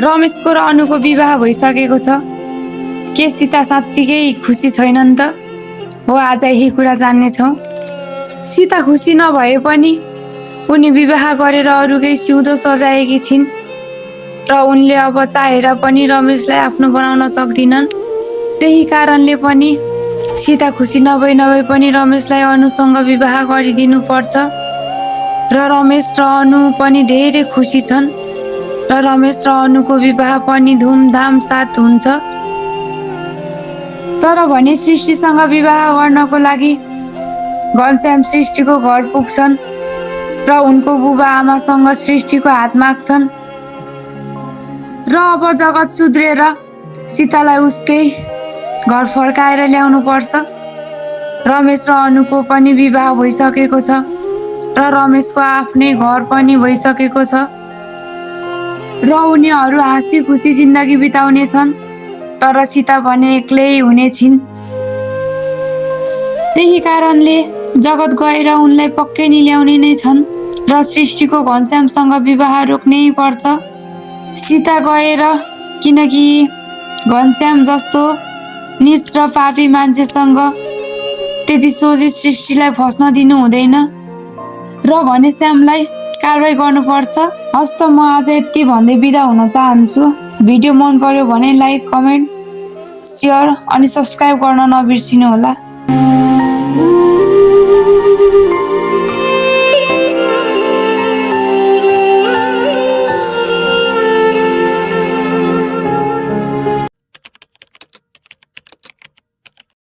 रमेशको र अनुको विवाह भइसकेको छ। के सीता साँच्चीकै खुसी छैनन् त? हो, आज यही कुरा जान्नेछौँ। सीता खुसी नभए पनि उनी विवाह गरेर अरूकै सिउँदो सजाएकी छिन् र उनले अब चाहेर पनि रमेशलाई आफ्नो बनाउन सक्दिनन्। त्यही कारणले पनि सीता खुसी नभए पनि रमेशलाई अनुसँग विवाह गरिदिनु पर्छ र रमेश र अनु पनि धेरै खुसी छन् र रमेश र अनुको विवाह पनि धुमधाम साथ हुन्छ। तर भने सृष्टिसँग विवाह गर्नको लागि घनश्याम सृष्टिको घर पुग्छन् र उनको बुबा आमासँग सृष्टिको हात माग्छन् र अब जगत सुध्रेर सीतालाई उसकै घर फर्काएर ल्याउनु पर्छ। रमेश र अनुको पनि विवाह भइसकेको छ र रमेशको आफ्नै घर पनि भइसकेको छ र उनीहरू हाँसी खुसी जिन्दगी बिताउने छन्। तर सीता भने एक्लै हुने छिन्। त्यही कारणले जगत गएर उनलाई पक्कै नि ल्याउने नै छन् र सृष्टिको घनश्यामसँग विवाह रोक्नै पर्छ। सीता गएर, किनकि घनश्याम जस्तो नीच र पापी मान्छेसँग त्यति सोझी सृष्टिलाई फस्न दिनु हुँदैन र घनश्यामलाई कारवाही गर्नुपर्छ। हस्त म आज यति भन्दै बिदा हुन चाहन्छु। भिडियो मन पर्यो भने लाइक, कमेन्ट, सेयर अनि सब्सक्राइब गर्न नबिर्सिनु होला।